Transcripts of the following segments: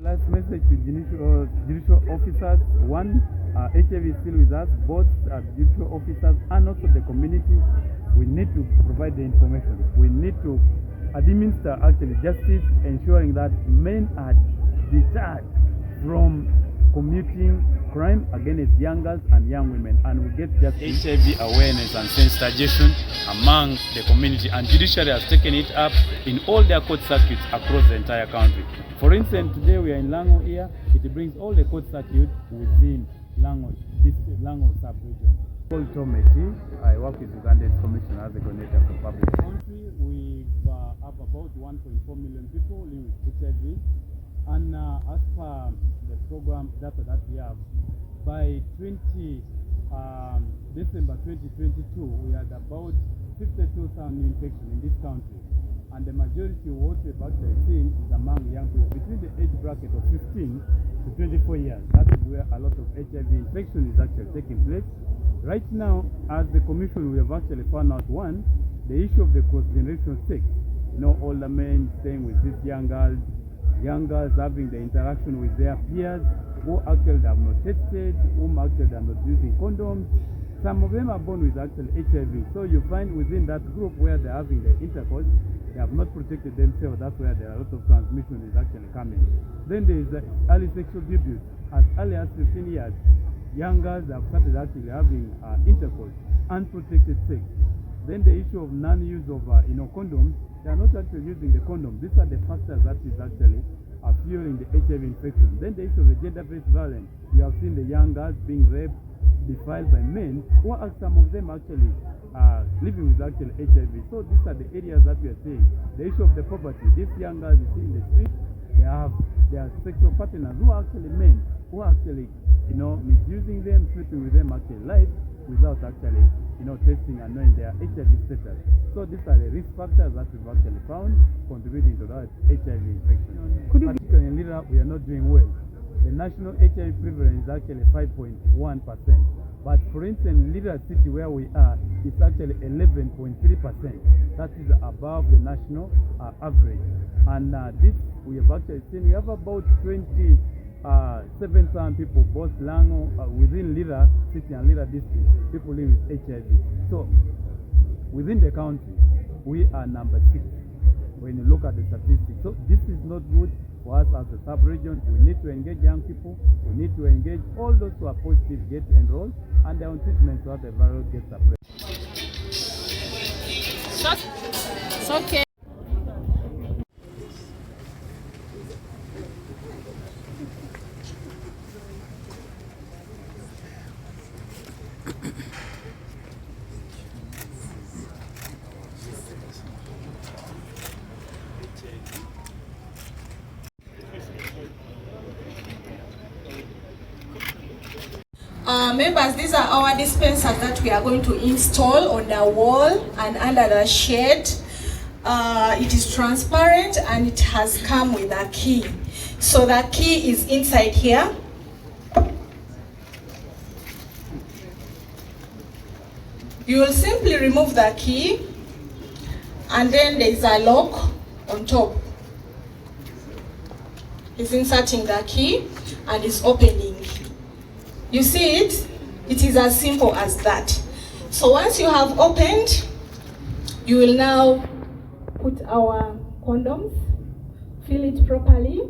Last message to judicial officers. One, HIV is still with us, both judicial officers and also the community. We need to provide the information. We need to administer actually justice, ensuring that men are deterred from committing crime against young girls and young women, and we get justice. HIV awareness and sensitization among the community, and Judiciary has taken it up in all their court circuits across the entire country. For instance, today we are in Lango here. It brings all the court circuits within Lango, this Lango sub-region. Called Tometi. I work with Uganda's Commission as a coordinator for public country. We have about 1.4 million people living with HIV, and as per the program data that we have, by December 2022, we had about 52,000 infections in this country, and the majority of what we've actually seen is among young people between the age bracket of 15 to 24 years. That is where a lot of HIV infection is actually taking place. Right now, as the Commission, we have actually found out one, the issue of the cross-generational sex. You know, older men staying with these young girls having the interaction with their peers who actually have not tested, whom actually are not using condoms. Some of them are born with actually HIV. So you find within that group where they're having the intercourse, they have not protected themselves. That's where there are a lot of transmission is actually coming. Then there is the early sexual abuse. As early as 15 years, young girls have started actually having intercourse, unprotected sex. Then the issue of non-use of condoms. They are not actually using the condom. These are the factors that is actually fueling the HIV infection. Then the issue of the gender-based violence. You have seen the young girls being raped, defiled by men, who are some of them actually living with actual HIV. So these are the areas that we are seeing. The issue of the poverty. These young girls you see in the street, they are sexual partners who are actually men, who are actually misusing them, sleeping with them actually live without actually testing and knowing their HIV status. So these are the risk factors that we've actually found contributing to that HIV infection. Particularly in Lira, we are not doing well. The national HIV prevalence is actually 5.1%. But for instance, in Lira City where we are, it's actually 11.3%. That is above the national average. And this we have actually seen, we have about 7,000 people, both Lango, within Lira City and Lira District, people living with HIV. So, within the country, we are number 6 when you look at the statistics. So, this is not good for us as a sub-region. We need to engage young people. We need to engage all those who are positive, get enrolled, and they're on treatment so that the virus gets suppressed. It's okay. Members, these are our dispensers that we are going to install on the wall and under the shed. It is transparent and it has come with a key. So the key is inside here. You will simply remove the key and then there is a lock on top. It's inserting the key and it's opening. You see it? It is as simple as that. So once you have opened, you will now put our condoms, fill it properly,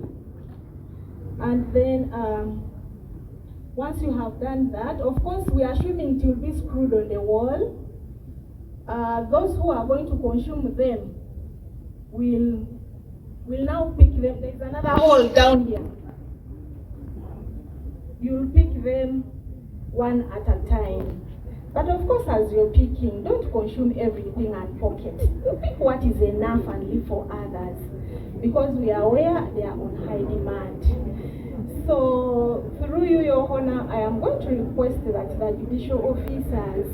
and then once you have done that, of course we are assuming it will be screwed on the wall. Those who are going to consume them will now pick them. There's another hole down here. You'll pick them one at a time. But of course, as you're picking, don't consume everything and pocket. You pick what is enough and leave for others. Because we are aware they are on high demand. So, through you, Your Honor, I am going to request that the judicial officers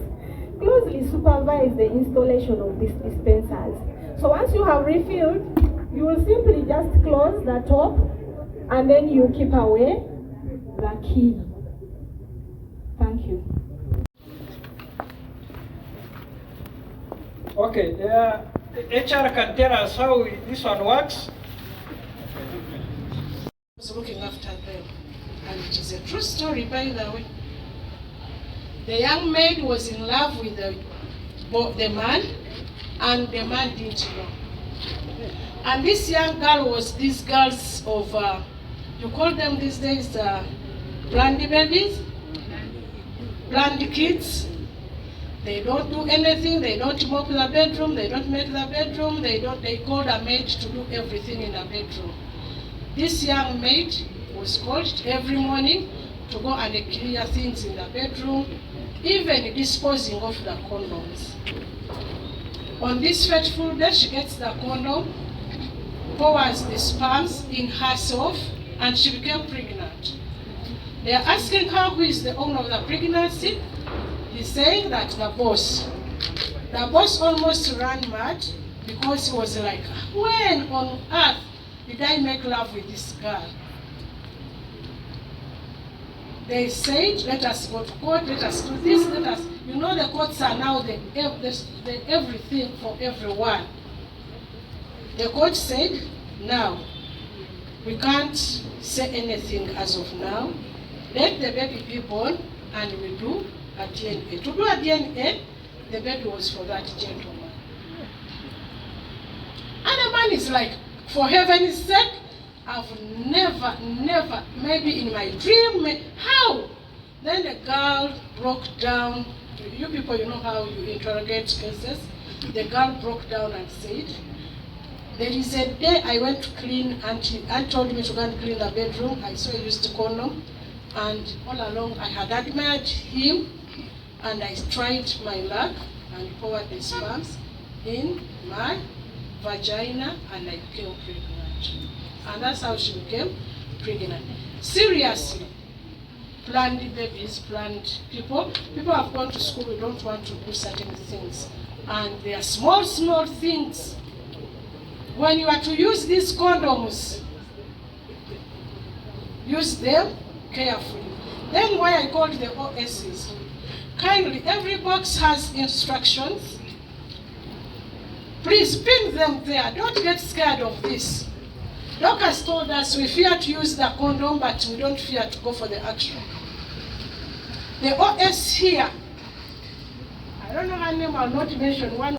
closely supervise the installation of these dispensers. So once you have refilled, you will simply just close the top and then you keep away the key. Thank you. Okay, HR can tell us how this one works. was looking after them. And it is a true story, by the way. The young maid was in love with the man, and the man didn't know. And this young girl was these girls of, you call them these days planned babies, planned kids. They don't do anything, they don't mop the bedroom, they don't make the bedroom, they called a maid to do everything in the bedroom. This young maid was called every morning to go and clear things in the bedroom, even disposing of the condoms. On this fateful day, she gets the condom, pours the sperms in herself, and she became pregnant. They are asking her who is the owner of the pregnancy. He's saying that the boss. The boss almost ran mad because he was like, when on earth did I make love with this girl? They said, let us go to court, let us do this, let us, you know the courts are now the everything for everyone. The court said, now, we can't say anything as of now. Let the baby be born and we do a DNA. To do a DNA, the baby was for that gentleman. And the man is like, for heaven's sake, I've never, maybe in my dream, how? Then the girl broke down. You people, you know how you interrogate cases. The girl broke down and said, there is a day I went to clean, Auntie told me to go and clean the bedroom. I saw he used a condom, and all along I had admired him, and I tried my luck and poured the sperms in my vagina, and I became pregnant. And that's how she became pregnant. Seriously, planned babies, planned people. People have gone to school, we don't want to do certain things. And they are small things. When you are to use these condoms, use them carefully. Then why I called the OSs. Kindly, every box has instructions. Please pin them there. Don't get scared of this. Doctors told us we fear to use the condom, but we don't fear to go for the action. The OS here, I don't know her name, I'll not mention one.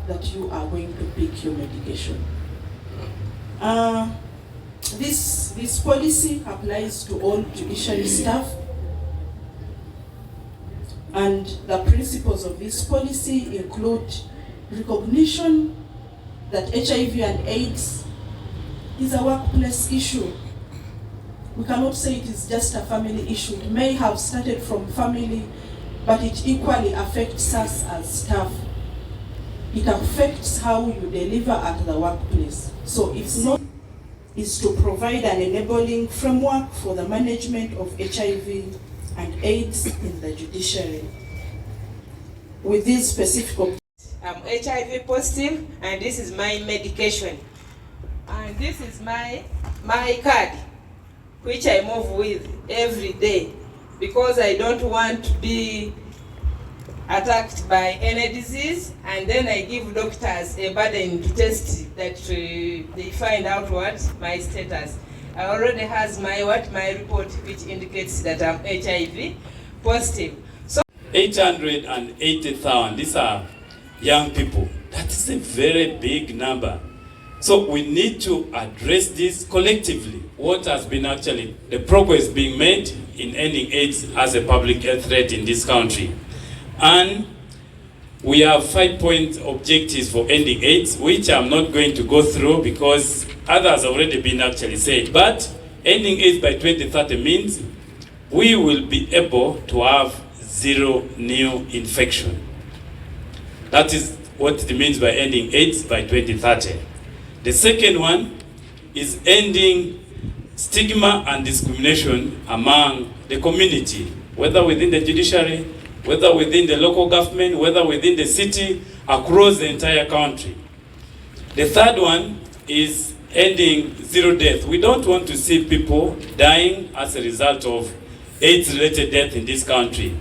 That you are going to pick your medication. This policy applies to all judiciary staff, and the principles of this policy include recognition that HIV and AIDS is a workplace issue. We cannot say it is just a family issue. It may have started from family, but it equally affects us as staff. It affects how you deliver at the workplace. So it's not is to provide an enabling framework for the management of HIV and AIDS in the judiciary. With these specific objectives. I'm HIV positive, and this is my medication. And this is my card, which I move with every day because I don't want to be attacked by any disease, and then I give doctors a burden to test that they find out what my status. I already has my report which indicates that I'm HIV positive. So 880,000, these are young people. That is a very big number. So we need to address this collectively. What has been actually the progress being made in ending AIDS as a public health threat in this country. And we have 5-point objectives for ending AIDS, which I'm not going to go through because others have already been actually said. But ending AIDS by 2030 means we will be able to have 0 new infection. That is what it means by ending AIDS by 2030. The second one is ending stigma and discrimination among the community, whether within the judiciary, whether within the local government, whether within the city, across the entire country. The third one is ending 0 death. We don't want to see people dying as a result of AIDS-related death in this country.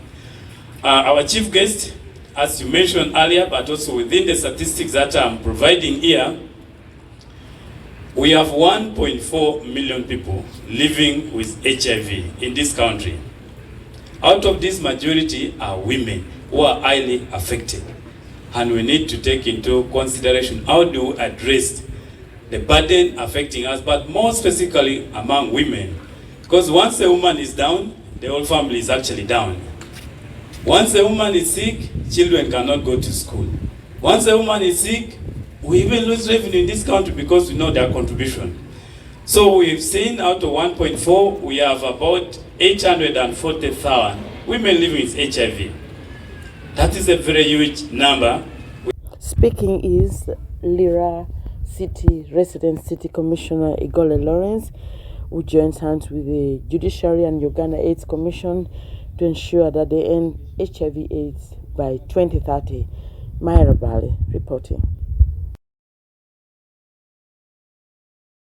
Our chief guest as you mentioned earlier, but also within the statistics that I'm providing here, we have 1.4 million people living with HIV in this country. Out of this, majority are women who are highly affected. And we need to take into consideration how do we address the burden affecting us, but more specifically among women. Because once a woman is down, the whole family is actually down. Once a woman is sick, children cannot go to school. Once a woman is sick, we even lose revenue in this country because we know their contribution. So we've seen out of 1.4, we have about 840,000 women living with HIV. That is a very huge number. Speaking is Lira City Resident City Commissioner Igole Lawrence, who joins hands with the Judiciary and Uganda AIDS Commission to ensure that they end HIV/AIDS by 2030. Myra Bali reporting.